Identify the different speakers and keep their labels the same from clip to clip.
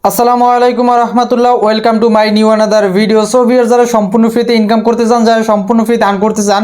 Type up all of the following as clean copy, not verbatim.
Speaker 1: আসসালামু আলাইকুম রহমতুল্লাহ, welcome to my new another video. So viewers, যারা সম্পূর্ণ ফ্রিতে ইনকাম করতে চান, যারা সম্পূর্ণ ফ্রিতে আর্ন করতে চান,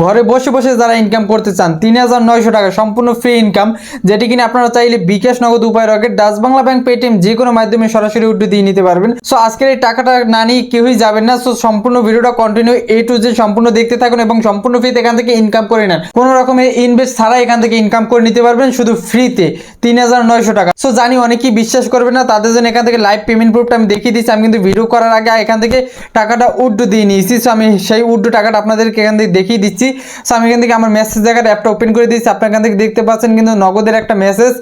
Speaker 1: ঘরে বসে বসে যারা ইনকাম করতে চান ৩৯০০ টাকা সম্পূর্ণ ফ্রি ইনকাম, যেটি কিনা আপনারা চাইলে বিকাশ, নগদ, উপায়, rocket, Dutch Bangla bank, Paytm যে কোনো মাধ্যমে সরাসরি উইথড্র দিয়ে নিতে পারবেন। সো আজকের এই টাকাটা না নিয়ে কেউই যাবেন না। সো সম্পূর্ণ ভিডিওটা কন্টিনিউ এ টু জেড সম্পূর্ণ দেখতে থাকুন এবং সম্পূর্ণ ফ্রিতে এখান থেকে ইনকাম করে নেন। কোনো রকমের ইনভেস্ট ছাড়া এখান থেকে ইনকাম করে নিতে পারবেন শুধু ফ্রিতে ৩৯০০ টাকা। সো জানি অনেকেই বিশ্বাস করবে না, তাদের জন্য এখান থেকে লাইভ পেমেন্ট প্রুফটা আমি দেখিয়ে দিচ্ছি। আমি কিন্তু ভিডিও করার আগে এখান থেকে টাকাটা উইথড্র দিয়ে নিয়েছি। সো আমি সেই উইথড্র টাকাটা আপনাদেরকে এখান থেকে দেখিয়ে দিচ্ছি। সো আমি এখান থেকে আমার মেসেজ জায়গাটা অ্যাপটা ওপেন করে দিচ্ছি। আপনার এখান থেকে দেখতে পাচ্ছেন কিন্তু নগদের একটা মেসেজ,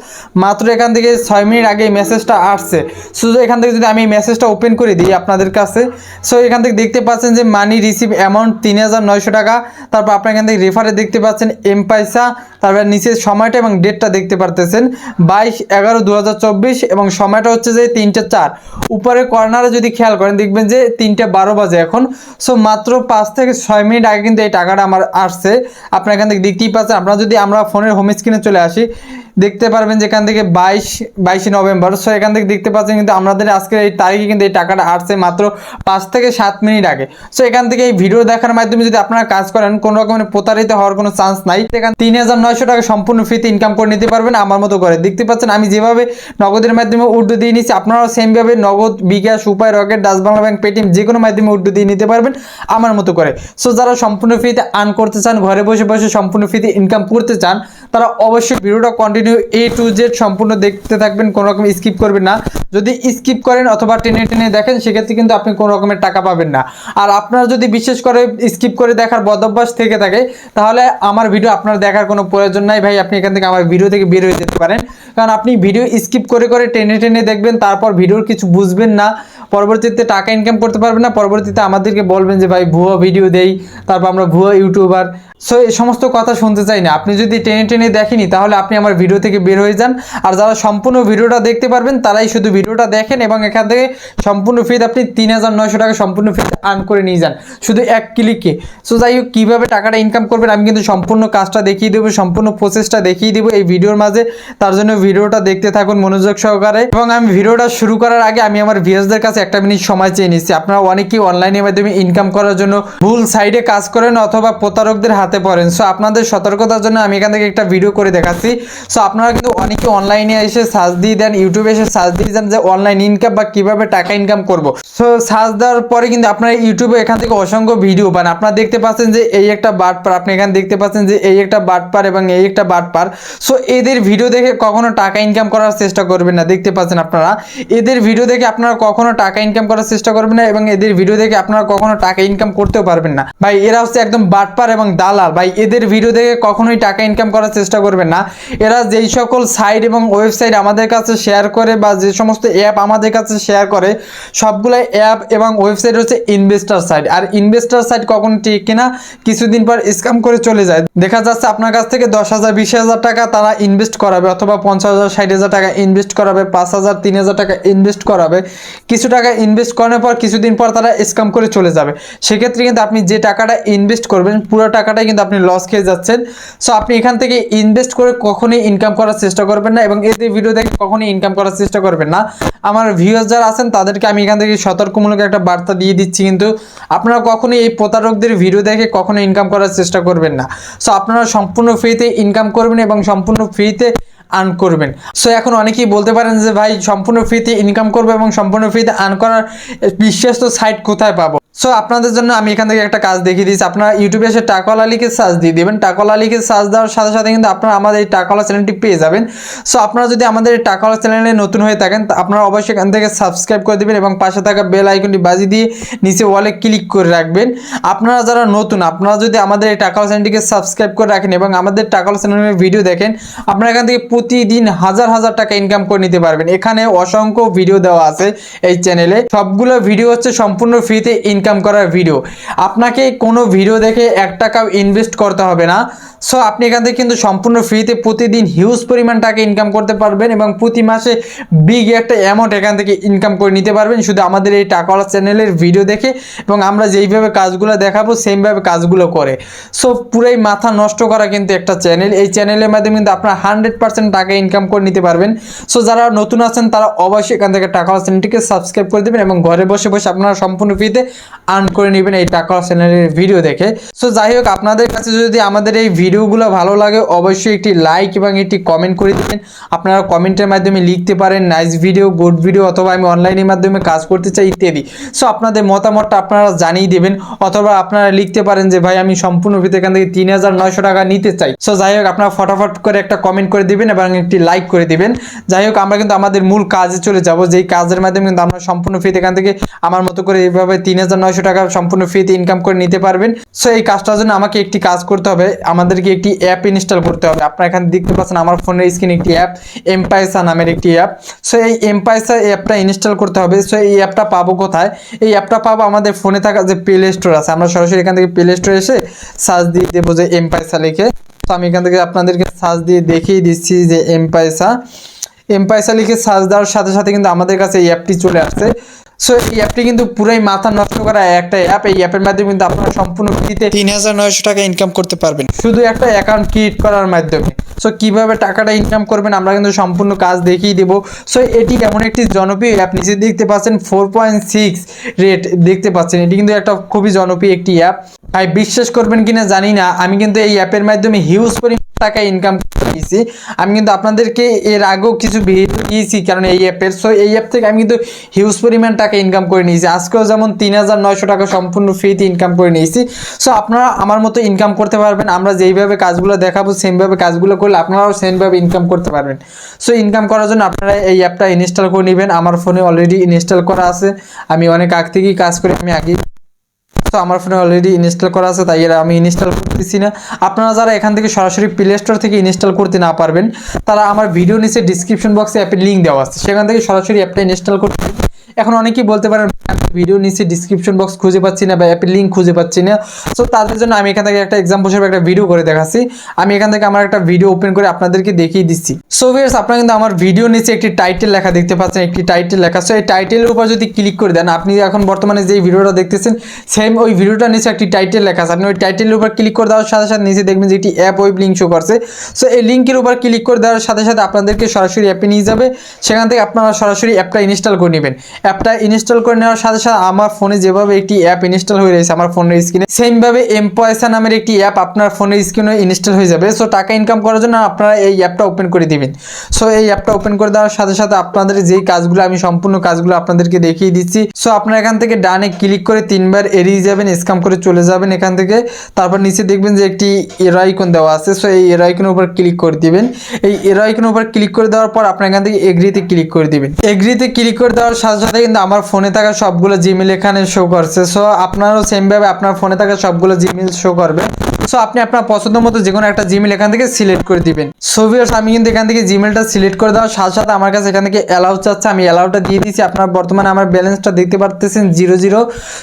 Speaker 1: মাত্র এখান থেকে 6 মিনিট আগে এই মেসেজটা আসছে। সো এখান থেকে যদি আমি এই মেসেজটা ওপেন করে দিই আপনাদের কাছে, সো এখান থেকে দেখতে পাচ্ছেন যে মানি রিসিভ অ্যামাউন্ট ৩৯০০ টাকা। তারপর আপনার এখান থেকে রেফারে দেখতে পাচ্ছেন এম পয়সা, তারপর নিচে সময়টা এবং ডেটটা দেখতে পারতেছেন 22/11/2024 এবং সময়টা হচ্ছে যে 3টা 4। উপরে কর্নারে যদি খেয়াল করেন দেখবেন যে 3টা 12 বাজে এখন। সো মাত্র 5 থেকে 6 মিনিট আগে কিন্তু এই টাকাটা আমার আসছে। আপনার এখান থেকে দেখতেই পাচ্ছেন। আপনারা যদি আমরা ফোনের হোম স্ক্রিনে চলে আসি, দেখতে পারবেন যে এখান থেকে 22 নভেম্বর। সো এখান থেকে দেখতে পাচ্ছেন কিন্তু আমাদের আজকের এই তারিখে কিন্তু এই টাকাটা আসছে মাত্র 5 থেকে 7 মিনিট আগে। সো এখান থেকে এই ভিডিও দেখার মাধ্যমে যদি আপনারা কাজ করেন, কোনো রকমের প্রতারিত হওয়ার কোনো চান্স নাই। এখানে ৩৯০০ টাকা সম্পূর্ণ ফ্রিতে ইনকাম করে নিতে পারবেন আমার মতো করে। দেখতে পাচ্ছেন আমি যেভাবে নগদের মাধ্যমে উইথড্র দিয়ে নিচ্ছি, আপনারাও সেমভাবে নগদ, বিকাশ, উপায়, rocket, Dutch Bangla bank, Paytm যে কোনো মাধ্যমে উইথড্র দিয়ে নিতে পারবেন আমার মতো করে। সো যারা সম্পূর্ণ ফ্রিতে আর্ন করতে চান, ঘরে বসে বসে সম্পূর্ণ ফ্রিতে ইনকাম করতে চান, তারা অবশ্যই ভিডিওটা কন্টিনিউ এ টু জেড সম্পূর্ণ দেখতে থাকবেন, কোনো রকম স্কিপ করবেন না। যদি স্কিপ করেন অথবা টেনে টেনে দেখেন, সেক্ষেত্রে কিন্তু আপনি কোনো রকমের টাকা পাবেন না। আর আপনারা যদি বিশেষ করে স্কিপ করে দেখার বদভ্যাস থেকে থাকে, তাহলে আমার ভিডিও আপনার দেখার কোনো প্রয়োজন নাই ভাই। আপনি এখান থেকে আমার ভিডিও থেকে বের হয়ে যেতে পারেন, কারণ আপনি ভিডিও স্কিপ করে করে টেনে টেনে দেখবেন, তারপর ভিডিওর কিছু বুঝবেন না, পরবর্তীতে টাকা ইনকাম করতে পারবেন না। পরবর্তীতে আমাদেরকে বলবেন যে ভাই ভুয়া ভিডিও দেই, তারপর আমরা ভুয়া ইউটিউবার। সো এই সমস্ত কথা শুনতে চাই না। আপনি যদি টেনে টেনে দেখেনি, তাহলে আপনি আমার ভিডিও থেকে বের হয়ে যান। আর যারা সম্পূর্ণ ভিডিওটা দেখতে পারবেন, তারাই শুধু ভিডিওটা দেখেন এবং এখান থেকে সম্পূর্ণ ফ্রিতে আপনি ৩৯০০ টাকা সম্পূর্ণ ফ্রিতে আর্ন করে নিয়ে যান শুধু এক ক্লিকে। সো যাই হোক, কীভাবে টাকাটা ইনকাম করবেন আমি কিন্তু সম্পূর্ণ কাজটা দেখিয়ে দেবো, সম্পূর্ণ প্রসেসটা দেখিয়ে দেবো এই ভিডিওর মাঝে। তার জন্য ভিডিওটা দেখতে থাকুন মনোযোগ সহকারে। এবং আমি ভিডিওটা শুরু করার আগে আমি আমার ভিউয়ার্সদের কাছে 1 মিনিট সময় চেয়ে নিচ্ছি। আপনারা অনেকেই অনলাইনের মাধ্যমে ইনকাম করার জন্য ভুল সাইডে কাজ করেন অথবা প্রতারকদের হাতে পড়েন। সো আপনাদের সতর্কতার জন্য আমি এখান থেকে একটা ভিডিও করে দেখাচ্ছি। সো আপনারা কিন্তু অনেকে অনলাইনে এসে সার্চ দিয়ে দেন, ইউটিউবে এসে সার্চ দিয়ে দেন যে অনলাইন ইনকাম বা কিভাবে টাকা ইনকাম করব। সো সার্চ দেওয়ার পরে কিন্তু আপনারা ইউটিউবে এখান থেকে অসংখ্য ভিডিও পান। আপনারা দেখতে পাচ্ছেন যে এই একটা বাটপার, আপনি এখানে দেখতে পাচ্ছেন যে এই একটা বাটপার এবং এই একটা বাটপার। সো এদের ভিডিও দেখে কখনো টাকা ইনকাম করার চেষ্টা করবেন না। দেখতে পাচ্ছেন আপনারা, এদের ভিডিও দেখে আপনারা কখনো টাকা ইনকাম করার চেষ্টা করবেন না এবং এদের ভিডিও দেখে আপনারা কখনো টাকা ইনকাম করতেও পারবেন না ভাই। এরা হচ্ছে একদম বাটপার এবং দালাল ভাই। এদের ভিডিও দেখে কখনোই টাকা ইনকাম করার চেষ্টা করবেন না। এরা যেই সকল সাইট এবং ওয়েবসাইট আমাদের কাছে শেয়ার করে বা যে সমস্ত অ্যাপ আমাদের কাছে শেয়ার করে, সবগুলো অ্যাপ এবং ওয়েবসাইট হচ্ছে ইনভেস্টার সাইট। আর ইনভেস্টার সাইট কখনো ঠিক কিনা কিছুদিন পর স্ক্যাম করে চলে যায়। দেখা যাচ্ছে আপনার কাছ থেকে 10,000 20,000 টাকা তারা ইনভেস্ট করাবে, অথবা 50,000 60,000 টাকা ইনভেস্ট করাবে, 5,000 3,000 টাকা ইনভেস্ট করাবে। কিছু টাকা ইনভেস্ট করার পর কিছুদিন পর তারা স্ক্যাম করে চলে যাবে। সেক্ষেত্রে কিন্তু আপনি যে টাকাটা ইনভেস্ট করবেন, পুরো টাকাটাই কিন্তু আপনি লস খেয়ে যাচ্ছেন। সো আপনি এখান থেকে ইনভেস্ট করে কখনোই ইনকাম করার চেষ্টা করবেন না এবং এদের ভিডিও দেখে কখনোই ইনকাম করার চেষ্টা করবেন না। আমার ভিউয়ার্স যারা আছেন তাদেরকে আমি এখান থেকে সতর্কমূলক একটা বার্তা দিয়ে দিচ্ছি, কিন্তু আপনারা কখনোই এই প্রতারকদের ভিডিও দেখে কখনো ইনকাম করার চেষ্টা করবেন না। সো আপনারা সম্পূর্ণ ফ্রিতে ইনকাম করবেন এবং সম্পূর্ণ ফ্রিতে আর্ন করবেন। সো এখন অনেকেই বলতে পারেন যে ভাই সম্পূর্ণ ফ্রিতে ইনকাম করবো এবং সম্পূর্ণ ফ্রিতে আর্ন করার বিশ্বস্ত সাইট কোথায় পাবো? সো আপনাদের জন্য আমি এখান থেকে একটা কাজ দেখিয়ে দিচ্ছি। আপনারা ইউটিউবে এসে টাকাওয়ালা লিখে সার্চ দিয়ে দেবেন। টাকাওয়ালা লিখে সার্চ দেওয়ার সাথে সাথে কিন্তু আপনারা আমাদের এই টাকাওয়ালা চ্যানেলটি পেয়ে যাবেন। সো আপনারা যদি আমাদের এই টাকাওয়ালা চ্যানেলে নতুন হয়ে থাকেন, আপনারা অবশ্যই এখান থেকে সাবস্ক্রাইব করে দেবেন এবং পাশে থাকা বেল আইকনটি বাজিয়ে দিয়ে নিচে ওয়ালে ক্লিক করে রাখবেন। আপনারা যারা নতুন, আপনারা যদি আমাদের এই টাকাওয়ালা চ্যানেলটিকে সাবস্ক্রাইব করে রাখেন এবং আমাদের টাকাওয়ালা চ্যানেলের ভিডিও দেখেন, আপনারা এখান থেকে প্রতিদিন হাজার হাজার টাকা ইনকাম করে নিতে পারবেন। এখানে অসংখ্য ভিডিও দেওয়া আছে এই চ্যানেলে, সবগুলো ভিডিও হচ্ছে সম্পূর্ণ ফ্রিতে ইনকাম ইনকাম করার ভিডিও। আপনাকে কোনো ভিডিও দেখে 1 টাকাও ইনভেস্ট করতে হবে না। সো আপনি এখান থেকে কিন্তু সম্পূর্ণ ফ্রিতে প্রতিদিন হিউজ পরিমাণ টাকা ইনকাম করতে পারবেন এবং প্রতি মাসে বিগ একটা অ্যামাউন্ট এখান থেকে ইনকাম করে নিতে পারবেন শুধু আমাদের এই টাকাওয়ালা চ্যানেলের ভিডিও দেখে এবং আমরা যেইভাবে কাজগুলো দেখাবো সেমভাবে কাজগুলো করে। সো পুরাই মাথা নষ্ট করা কিন্তু একটা চ্যানেল। এই চ্যানেলের মাধ্যমে কিন্তু আপনারা 100% টাকা ইনকাম করে নিতে পারবেন। সো যারা নতুন আছেন তারা অবশ্যই এখান থেকে টাকাওয়ালা চ্যানেলটিকে সাবস্ক্রাইব করে দেবেন এবং ঘরে বসে বসে আপনারা সম্পূর্ণ ফ্রিতে আর্ন করে নেবেন এই টাকাওয়ালা চ্যানেলের ভিডিও দেখে। সো যাই হোক, আপনাদের কাছে যদি আমাদের এই ভিডিওগুলো ভালো লাগে অবশ্যই একটি লাইক এবং একটি কমেন্ট করে দিবেন। আপনারা কমেন্টের মাধ্যমে লিখতে পারেন নাইস ভিডিও, গুড ভিডিও, অথবা আমি অনলাইনের মাধ্যমে কাজ করতে চাই ইত্যাদি। সো আপনাদের মতামতটা আপনারা জানিয়ে দিবেন, অথবা আপনারা লিখতে পারেন যে ভাই আমি সম্পূর্ণ ফ্রিতে এখান থেকে 3900 টাকা নিতে চাই। সো যাই হোক, আপনারা ফটাফট করে একটা কমেন্ট করে দিবেন এবং একটি লাইক করে দিবেন। যাই হোক, আমরা কিন্তু আমাদের মূল কাজে চলে যাব, যেই কাজের মাধ্যমে কিন্তু আমরা সম্পূর্ণ ফ্রিতে এখান থেকে আমার মতো করে এইভাবে 3900 টাকা সম্পূর্ণ ফ্রিতে ইনকাম করে নিতে পারবেন। সো এই কাজটার জন্য আমাকে একটি কাজ করতে হবে, আমাদেরকে একটি অ্যাপ ইনস্টল করতে হবে। আপনারা এখানে দেখতে পাচ্ছেন আমার ফোনের স্ক্রিনে একটি অ্যাপ, এমপাইসা নামের একটি অ্যাপ। সো এই এমপাইসা অ্যাপটা ইনস্টল করতে হবে। সো এই অ্যাপটা পাবো কোথায়? এই অ্যাপটা পাবো আমাদের ফোনে থাকা যে প্লে স্টোর আছে, আমরা সরাসরি এখান থেকে প্লে স্টোরে এসে সার্চ দিয়ে দেবো যে এমপাইসা লিখে। তো আমি এখান থেকে আপনাদেরকে সার্চ দিয়ে দেখিয়ে দিচ্ছি যে এমপাইসা লিখে সার্চ দেওয়ার সাথে সাথে কিন্তু আমাদের কাছে এই অ্যাপটি চলে আসছে। সো এই অ্যাপটি কিন্তু পুরাই মাথা নষ্ট করা একটা অ্যাপ। এই অ্যাপের মাধ্যমে কিন্তু আপনারা সম্পূর্ণ ফ্রিতে 3900 টাকা ইনকাম করতে পারবেন শুধু একটা অ্যাকাউন্ট ক্রিয়েট করার মাধ্যমে। সো কিভাবে টাকাটা ইনকাম করবেন আমরা কিন্তু সম্পূর্ণ কাজ দেখিয়ে দেবো। সো এটি এমন একটি জনপ্রিয় অ্যাপ, নিচে দেখতে পাচ্ছেন 4.6 রেট দেখতে পাচ্ছেন, এটি কিন্তু একটা খুবই জনপ্রিয় একটি অ্যাপ। ভাই বিশ্বাস করবেন কিনা জানি না, আমি কিন্তু এই অ্যাপের মাধ্যমে হিউজ পরিমাণ টাকা ইনকাম করেছি। আমি কিন্তু আপনাদেরকে এর আগেও কিছু ভিডিও দিয়েছি কারণ এই অ্যাপের। সো এই অ্যাপ থেকে আমি কিন্তু হিউজ পরিমাণ টাকা ইনকাম করে নিয়েছি। আজকেও যেমন 3900 টাকা সম্পূর্ণ ফ্রিতে ইনকাম করে নিয়েছি। সো আপনারা আমার মতো ইনকাম করতে পারবেন। আমরা যেইভাবে কাজগুলো দেখাবো সেমভাবে কাজগুলো করলে আপনারাও সেমভাবে ইনকাম করতে পারবেন। সো ইনকাম করার জন্য আপনারা এই অ্যাপটা ইনস্টল করে নেবেন। আমার ফোনে অলরেডি ইনস্টল করা আছে, আমি অনেক আগ থেকেই কাজ করি, আমি আগে তো আমার ফোনে অলরেডি ইনস্টল করা আছে, তাই আমি ইনস্টল করতেছি না। আপনারা যারা এখান থেকে সরাসরি প্লে স্টোর থেকে ইনস্টল করতে না পারবেন তারা আমার ভিডিও নিচে ডিসক্রিপশন বক্সে অ্যাপের লিঙ্ক দেওয়া আছে, সেখান থেকে সরাসরি অ্যাপটা ইনস্টল করতে। এখন অনেকেই বলতে পারেন ভিডিও নিচে ডিসক্রিপশন বক্স খুঁজে পাচ্ছি না বা অ্যাপের লিঙ্ক খুঁজে পাচ্ছি না। সো তাদের জন্য আমি এখান থেকে একটা এক্সাম্পল হিসেবে একটা ভিডিও করে দেখাচ্ছি। আমি এখান থেকে আমার একটা ভিডিও ওপেন করে আপনাদেরকে দেখিয়ে দিচ্ছি। সো ভিউয়ার্স, আপনারা কিন্তু আমার ভিডিও নিচে একটি টাইটেল লেখা দেখতে পাচ্ছেন, একটি টাইটেল লেখা। সো এই টাইটেলের উপর যদি ক্লিক করে দেন, আপনি এখন বর্তমানে যেই ভিডিওটা দেখতেছেন সেম ওই ভিডিওটার নিচে একটি টাইটেল লেখা আছে। আপনি ওই টাইটেলের উপর ক্লিক করে দেওয়ার সাথে সাথে নিচে দেখবেন যে একটি অ্যাপ ওয়েব লিঙ্ক শো করছে। সো এই লিঙ্কের উপর ক্লিক করে দেওয়ার সাথে সাথে আপনাদেরকে সরাসরি অ্যাপে নিয়ে যাবে, সেখান থেকে আপনারা সরাসরি অ্যাপটা ইনস্টল করে নেবেন। অ্যাপটা ইনস্টল করে নেওয়ার সাথে সাথে আমার ফোনে যেভাবে একটি অ্যাপ ইনস্টল হয়ে রয়েছে আমার ফোনের স্ক্রিনে, সেমভাবে এমপয়সা নামের একটি অ্যাপ আপনার ফোনের স্ক্রিনে ইনস্টল হয়ে যাবে। সো টাকা ইনকাম করার জন্য আপনারা এই অ্যাপটা ওপেন করে দিবেন। সো এই অ্যাপটা ওপেন করে দেওয়ার সাথে সাথে আপনাদের যেই কাজগুলো আমি সম্পূর্ণ কাজগুলো আপনাদেরকে দেখিয়ে দিচ্ছি। সো আপনারা এখান থেকে ডানে ক্লিক করে 3 বার এড়িয়ে যাবেন, স্ক্যাম করে চলে যাবেন এখান থেকে। তারপর নিচে দেখবেন যে একটি এরো আইকন দেওয়া আছে। সো এই এরো আইকনের উপর ক্লিক করে দিবেন। এই এরো আইকনের উপর ক্লিক করে দেওয়ার পর আপনারা এখান থেকে এগ্রিতে ক্লিক করে দিবেন। এগ্রিতে ক্লিক করে দেওয়ার সাথে সাথে কিন্তু আমার ফোনে থাকা সবগুলো জিমেল এখানে শো করছে। সো আপনারও সেমভাবে আপনার ফোনে থাকা সবগুলো জিমেল শো করবে। সো আপনি আপনার পছন্দ মতো যে কোনো একটা জিমেল এখান থেকে সিলেক্ট করে দিবেন। সো ভিউয়ার্স, আমি কিন্তু এখান থেকে জিমেলটা সিলেক্ট করে দেওয়ার সাথে সাথে আমার কাছে এখান থেকে অ্যালাউ চাচ্ছে, আমি অ্যালাউটা দিয়ে দিয়েছি। আপনার বর্তমানে আমার ব্যালেন্সটা দেখতে পারতেছেন 00।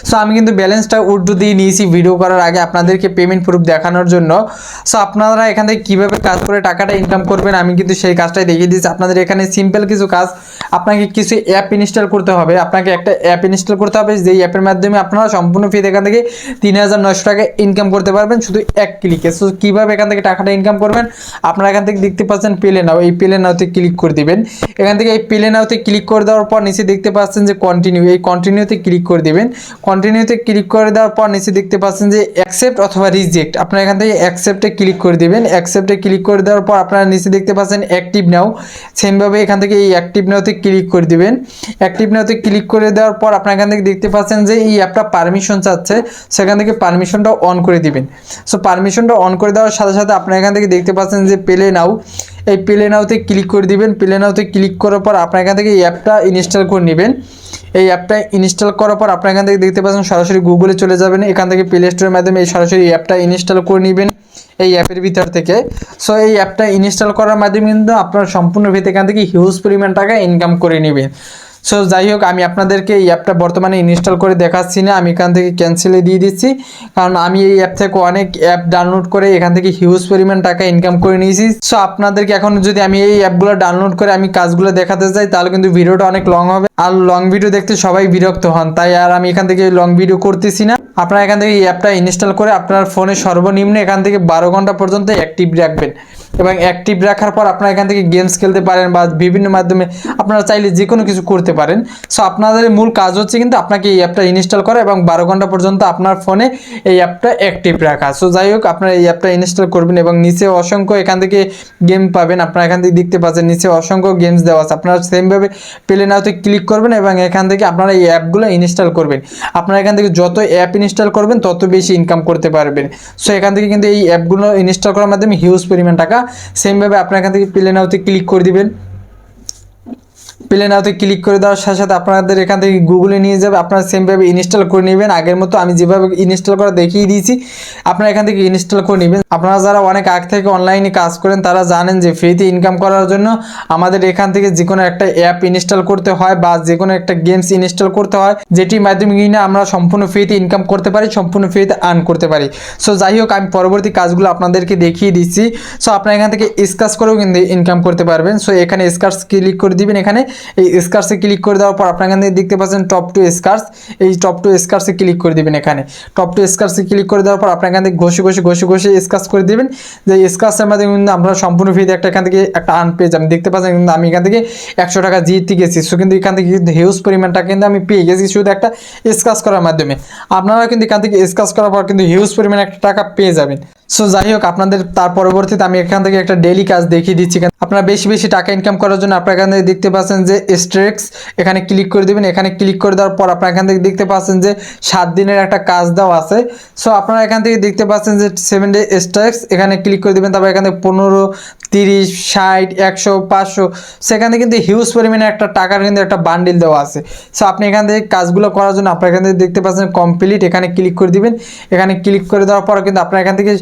Speaker 1: সো আমি কিন্তু ব্যালেন্সটা উইথড্র দিয়ে নিয়েছি ভিডিও করার আগে আপনাদেরকে পেমেন্ট প্রুফ দেখানোর জন্য। সো আপনারা এখান থেকে কীভাবে কাজ করে টাকাটা ইনকাম করবেন আমি কিন্তু সেই কাজটাই দেখিয়ে দিয়েছি আপনাদের। এখানে সিম্পল কিছু কাজ, আপনাকে কিছু অ্যাপ ইনস্টল করতে হবে। আপনাকে একটা অ্যাপ ইনস্টল করতে হবে, যেই অ্যাপের মাধ্যমে আপনারা সম্পূর্ণ ফ্রি এখান থেকে 3900 টাকা ইনকাম করতে পারবেন শুধু এক ক্লিকে। সো কীভাবে এখান থেকে টাকাটা ইনকাম করবেন আপনারা এখান থেকে দেখতে পাচ্ছেন প্লে নাও, এই প্লে নাওতে ক্লিক করে দিবেন। এখান থেকে এই প্লে নাওতে ক্লিক করে দেওয়ার পর নিচে দেখতে পাচ্ছেন যে কন্টিনিউ, এই কন্টিনিউতে ক্লিক করে দিবেন। কন্টিনিউতে ক্লিক করে দেওয়ার পর নিচে দেখতে পাচ্ছেন যে অ্যাকসেপ্ট অথবা রিজেক্ট, আপনারা এখান থেকে অ্যাকসেপ্টে ক্লিক করে দিবেন। অ্যাকসেপ্টে ক্লিক করে দেওয়ার পর আপনারা নিচে দেখতে পাচ্ছেন অ্যাক্টিভ নাও, সেমভাবে এখান থেকে এই অ্যাক্টিভ নাওতে ক্লিক করে দিবেন। অ্যাক্টিভ নাওতে ক্লিক করে দেওয়ার পর আপনারা এখান থেকে দেখতে পাচ্ছেন যে এই অ্যাপটা পারমিশন চাচ্ছে, সেখান থেকে পারমিশনটা অন করে দিবেন। সো পারমিশনটা অন করে দেওয়ার সাথে সাথে আপনারা এখান থেকে দেখতে পাচ্ছেন যে প্লে নাও, এই প্লে নাওতে ক্লিক করে দিবেন। প্লে নাওতে ক্লিক করার পর আপনারা এখান থেকে এই অ্যাপটা ইনস্টল করে নেবেন। এই অ্যাপটা ইনস্টল করার পর আপনারা এখান থেকে দেখতে পাচ্ছেন সরাসরি গুগলে চলে যাবেন, এখান থেকে প্লে স্টোরের মাধ্যমে এই সরাসরি অ্যাপটা ইনস্টল করে নেবেন এই অ্যাপের ভিতর থেকে। সো এই অ্যাপটা ইনস্টল করার মাধ্যমে কিন্তু আপনারা সম্পূর্ণ ভিতরে এখান থেকে হিউজ পরিমাণ টাকা ইনকাম করে নেবেন। সো যাই হোক, আমি আপনাদেরকে এই অ্যাপটা বর্তমানে ইনস্টল করে দেখাচ্ছি না, আমি এখান থেকে ক্যান্সেলে দিয়ে দিচ্ছি, কারণ আমি এই অ্যাপ থেকে অনেক অ্যাপ ডাউনলোড করে এখান থেকে হিউজ পরিমাণ টাকা ইনকাম করে নিয়েছি। সো আপনাদেরকে এখন যদি আমি এই অ্যাপগুলো ডাউনলোড করে আমি কাজগুলো দেখাতে যাই তাহলে কিন্তু ভিডিওটা অনেক লং হবে, আর লং ভিডিও দেখতে সবাই বিরক্ত হন, তাই আর আমি এখান থেকে লং ভিডিও করতেছি না। আপনারা এখান থেকে এই অ্যাপটা ইনস্টল করে আপনার ফোনে সর্বনিম্ন এখান থেকে 12 ঘন্টা পর্যন্ত অ্যাক্টিভ রাখবেন, এবং অ্যাক্টিভ রাখার পর আপনারা এখান থেকে গেমস খেলতে পারেন বা বিভিন্ন মাধ্যমে আপনারা চাইলে যে কোনো কিছু করতে পারেন। সো আপনাদের মূল কাজ হচ্ছে কিন্তু আপনাকে এই অ্যাপটা ইনস্টল করা এবং 12 ঘন্টা পর্যন্ত আপনার ফোনে এই অ্যাপটা অ্যাক্টিভ রাখা। সো যাই হোক, আপনারা এই অ্যাপটা ইনস্টল করবেন এবং নিচে অসংখ্য এখান থেকে গেম পাবেন, আপনারা এখান থেকে দেখতে পাচ্ছেন নিচে অসংখ্য গেমস দেওয়া আছে। আপনারা সেমভাবে প্লে নাওতে ক্লিক করবেন এবং এখান থেকে আপনারা এই অ্যাপগুলো ইনস্টল করবেন। আপনারা এখান থেকে যত অ্যাপ ইনস্টল করবেন তত বেশি ইনকাম করতে পারবেন। সো এখান থেকে কিন্তু এই অ্যাপগুলো ইনস্টল করার মাধ্যমে হিউজ পরিমাণ টাকা। সেমভাবে আপনারা এখান থেকে প্লে নাওতে ক্লিক করে দিবেন। প্লে নাওতে ক্লিক করে দেওয়ার সাথে সাথে আপনাদের এখান থেকে গুগলে নিয়ে যাবে, আপনারা সেমভাবে ইনস্টল করে নেবেন। আগের মতো আমি যেভাবে ইনস্টল করা দেখিয়ে দিয়েছি আপনারা এখান থেকে ইনস্টল করে নেবেন। আপনারা যারা অনেক আগ থেকে অনলাইনে কাজ করেন তারা জানেন যে ফ্রিতে ইনকাম করার জন্য আমাদের এখান থেকে যে কোনো একটা অ্যাপ ইনস্টল করতে হয় বা যে কোনো একটা গেমস ইনস্টল করতে হয়, যেটির মাধ্যমে কিনা আমরা সম্পূর্ণ ফ্রিতে ইনকাম করতে পারি, সম্পূর্ণ ফ্রিতে আর্ন করতে পারি। সো যাই হোক, আমি পরবর্তী কাজগুলো আপনাদেরকে দেখিয়ে দিচ্ছি। সো আপনারা এখান থেকে স্ক্র্যাচ করেও কিন্তু ইনকাম করতে পারবেন। সো এখানে স্ক্র্যাচ ক্লিক করে দিবেন, এখানে এই স্ক্র্যাচে ক্লিক করে দেওয়ার পর আপনারা এখান থেকে দেখতে পাচ্ছেন টপ টু স্ক্র্যাচ, এই টপ টু স্ক্র্যাচে ক্লিক করে দিবেন। এখানে টপ টু স্ক্র্যাচে ক্লিক করে দেওয়ার পর আপনারা এখান থেকে ঘষে স্ক্র্যাচ করে দিবেন। যে স্ক্র্যাচের মাধ্যমে কিন্তু আমরা সম্পূর্ণ ফ্রিতে এখান থেকে একটা আর্ন পেয়ে যাবেন। দেখতে পাচ্ছেন কিন্তু আমি এখান থেকে 100 টাকা জিতে গেছি। সো কিন্তু এখান থেকে কিন্তু হিউজ পরিমাণ টাকা কিন্তু আমি পেয়ে গেছি শুধু একটা স্ক্র্যাচ করার মাধ্যমে। আপনারা কিন্তু এখান থেকে স্ক্র্যাচ করার পর কিন্তু হিউজ পরিমাণ একটা টাকা পেয়ে যাবেন। সো যাই হোক, আপনাদের তার পরবর্তীতে আমি এখান থেকে একটা ডেইলি কাজ দেখিয়ে দিচ্ছি। আপনারা বেশি বেশি টাকা ইনকাম করার জন্য আপনারা এখান থেকে দেখতে পাচ্ছেন যে স্ট্রেক্স, এখানে ক্লিক করে দিবেন। এখানে ক্লিক করে দেওয়ার পর আপনারা এখান থেকে দেখতে পাচ্ছেন যে 7 দিনের একটা কাজ দেওয়া আছে। সো আপনারা এখান থেকে দেখতে পাচ্ছেন যে 7 ডে স্ট্রেক্স, এখানে ক্লিক করে দিবেন। তারপর এখান থেকে 15, 30, 60, 100, 500, সেখানে কিন্তু হিউজ পরিমাণে একটা টাকার কিন্তু একটা বান্ডিল দেওয়া আছে। সো আপনি এখান থেকে কাজগুলো করার জন্য আপনারা এখান থেকে দেখতে পাচ্ছেন কমপ্লিট, এখানে ক্লিক করে দিবেন। এখানে ক্লিক করে দেওয়ার পর কিন্তু আপনারা এখান থেকে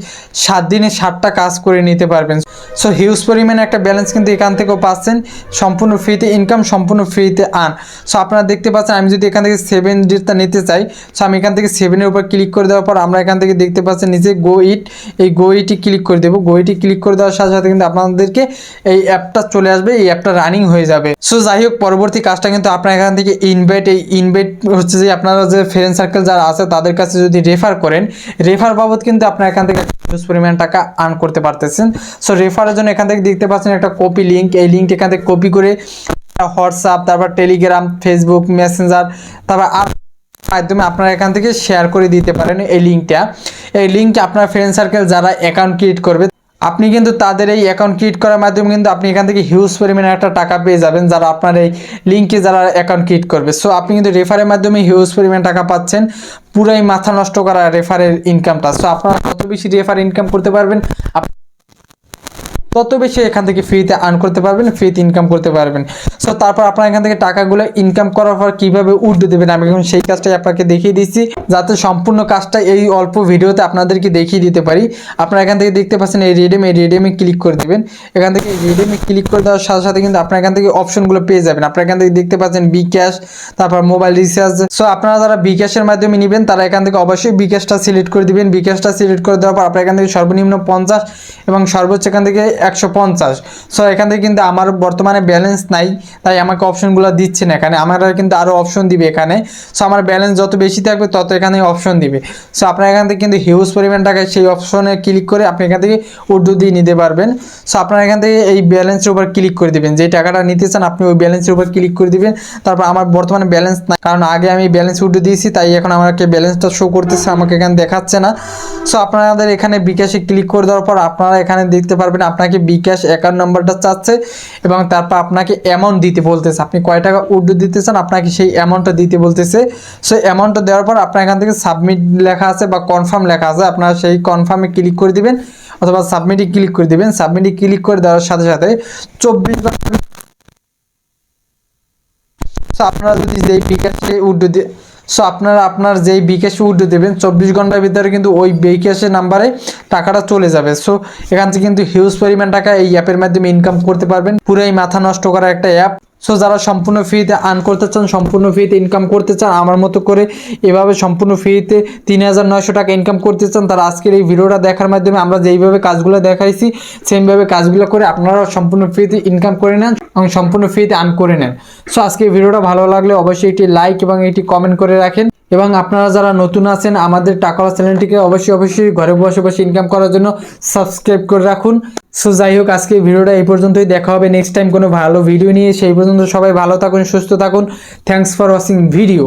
Speaker 1: 7 দিনে 7টা কাজ করে নিতে পারবেন। সো হিউজ পরিমাণে একটা ব্যালেন্স কিন্তু এখান থেকেও পাচ্ছেন, সম্পূর্ণ ফ্রিতে ইনকাম, সম্পূর্ণ ফ্রিতে আর্ন। সো আপনারা দেখতে পাচ্ছেন আমি যদি এখান থেকে 7 ডেটা নিতে চাই, সো আমি এখান থেকে 7-এর উপর ক্লিক করে দেওয়ার পর আমরা এখান থেকে দেখতে পাচ্ছেন নিচে গো ইট, এই গো ইটে ক্লিক করে দেবো। গো ইটে ক্লিক করে দেওয়ার সাথে সাথে কিন্তু আপনাদেরকে এই অ্যাপটা চলে আসবে, এই অ্যাপটা রানিং হয়ে যাবে। সো যাই হোক, পরবর্তী কাজটা কিন্তু আপনারা এখান থেকে ইনভাইট, এই ইনভাইট হচ্ছে যে আপনারা যে ফ্রেন্ড সার্কেল যারা আছে তাদের কাছে যদি রেফার করেন, রেফার বাবদ কিন্তু আপনারা এখান থেকে হিউজ পরিমাণ টাকা আর্ন করতে পারতেছেন। সো রেফারের জন্য এখান থেকে দেখতে পাচ্ছেন একটা কপি লিঙ্ক, এই লিঙ্কটা এখান থেকে কপি করে হোয়াটসঅ্যাপ, তারপর টেলিগ্রাম, ফেসবুক মেসেঞ্জার, তারপর মাধ্যমে আপনারা এখান থেকে শেয়ার করে দিতে পারেন এই লিঙ্কটা। এই লিঙ্কটা আপনার ফ্রেন্ড সার্কেল যারা অ্যাকাউন্ট ক্রিয়েট করবে আপনি কিন্তু তাদের এই অ্যাকাউন্ট ক্রিয়েট করার মাধ্যমে কিন্তু আপনি এখান থেকে হিউজ পরিমাণে একটা টাকা পেয়ে যাবেন, যারা আপনার এই লিঙ্কে যারা অ্যাকাউন্ট ক্রিয়েট করবে। সো আপনি কিন্তু রেফারের মাধ্যমে হিউজ পরিমাণ টাকা পাচ্ছেন, পুরাই মাথা নষ্ট করা রেফারের ইনকামটা। সো আপনারা কত বেশি রেফার ইনকাম করতে পারবেন তত বেশি এখান থেকে ফ্রিতে আর্ন করতে পারবেন, ফ্রিতে ইনকাম করতে পারবেন। সো তারপর আপনারা এখান থেকে টাকাগুলো ইনকাম করার পর কীভাবে উঠতে দেবেন আমি এখন সেই কাজটাই আপনাকে দেখিয়ে দিচ্ছি, যাতে সম্পূর্ণ কাজটা এই অল্প ভিডিওতে আপনাদেরকে দেখিয়ে দিতে পারি। আপনারা এখান থেকে দেখতে পাচ্ছেন এই রিডিমে ক্লিক করে দেবেন। এখান থেকে রিডিমে ক্লিক করে দেওয়ার সাথে সাথে কিন্তু আপনারা এখান থেকে অপশনগুলো পেয়ে যাবেন। আপনারা এখান থেকে দেখতে পাচ্ছেন বিকাশ, তারপর মোবাইল রিচার্জ। সো আপনারা যারা বিকাশের মাধ্যমে নেবেন তারা এখান থেকে অবশ্যই বিকাশটা সিলেক্ট করে দিবেন। বিকাশটা সিলেক্ট করে দেওয়ার পর আপনারা এখান থেকে সর্বনিম্ন 50 এবং সর্বোচ্চ এখান থেকে 150। সো এখান থেকে কিন্তু আমার বর্তমানে ব্যালেন্স নাই, তাই আমাকে অপশনগুলো দিচ্ছে না। এখানে আমার কিন্তু আরও অপশন দিবে এখানে। সো আমার ব্যালেন্স যত বেশি থাকবে তত এখানে অপশন দিবে। সো আপনার এখান থেকে কিন্তু হিউজ পরিমাণ টাকা সেই অপশনে ক্লিক করে আপনি এখান থেকে উইথড্র দিয়ে নিতে পারবেন। সো আপনারা এখান থেকে এই ব্যালেন্সের উপর ক্লিক করে দিবেন, যে টাকাটা নিতে চান আপনি ওই ব্যালেন্সের উপর ক্লিক করে দিবেন। তারপর আমার বর্তমানে ব্যালেন্স নাই, কারণ আগে আমি ব্যালেন্স উইথড্র দিয়েছি, তাই এখন আমাকে ব্যালেন্সটা শো করতেছে, আমাকে এখানে দেখাচ্ছে না। সো আপনাদের এখানে বিকাশে ক্লিক করে দেওয়ার পর আপনারা এখানে দেখতে পারবেন আপনাকে বিকাশ অ্যাকাউন্ট নাম্বারটা চাচ্ছে এবং তারপর আপনাকে অ্যামাউন্ট দিতে বলতেছে, আপনি কয় টাকা উইথড্র দিতে চান আপনাকে সেই অ্যামাউন্টটা দিতে বলতেছে। সো অ্যামাউন্টটা দেওয়ার পর আপনার এখান থেকে সাবমিট লেখা আছে বা কনফার্ম লেখা আছে, আপনারা সেই কনফার্মে ক্লিক করে দিবেন অথবা সাবমিটে ক্লিক করে দিবেন। সাবমিটে ক্লিক করে দেওয়ার সাথে সাথে 24 ঘন্টা আপনারা যদি যেই বিকাশে উইথড্র সো আপনার যেই বিকাশে উইথড্র দেবেন 24 ঘন্টার ভিতরে কিন্তু ওই বিকাশের নাম্বারে টাকাটা চলে যাবে। সো এখান থেকে কিন্তু হিউজ পরিমাণ টাকা এই অ্যাপের মাধ্যমে ইনকাম করতে পারবেন, পুরাই মাথা নষ্ট করা একটা অ্যাপ। সো যারা সম্পূর্ণ ফ্রিতে আর্ন করতে চান, সম্পূর্ণ ফ্রিতে ইনকাম করতে চান, আমার মতো করে এভাবে সম্পূর্ণ ফ্রিতে 3900 টাকা ইনকাম করতে চান, তারা আজকের এই ভিডিওটা দেখার মাধ্যমে আমরা যেইভাবে কাজগুলো দেখাইছি সেমভাবে কাজগুলো করে আপনারা সম্পূর্ণ ফ্রিতে ইনকাম করে নেন এবং সম্পূর্ণ ফ্রিতে আর্ন করে নেন। সো আজকে এই ভিডিওটা ভালো লাগলে অবশ্যই একটি লাইক এবং একটি কমেন্ট করে রাখেন, এবং আপনারা যারা নতুন আছেন আমাদের টাকাওয়ালা চ্যানেলটিকে অবশ্যই ঘরে বসে বসে ইনকাম করার জন্য সাবস্ক্রাইব করে রাখুন। সো যাই হোক, আজকে ভিডিওটা এই পর্যন্তই। দেখা হবে নেক্সট টাইম কোনো ভালো ভিডিও নিয়ে। সেই পর্যন্ত সবাই ভালো থাকুন, সুস্থ থাকুন। Thanks for watching video.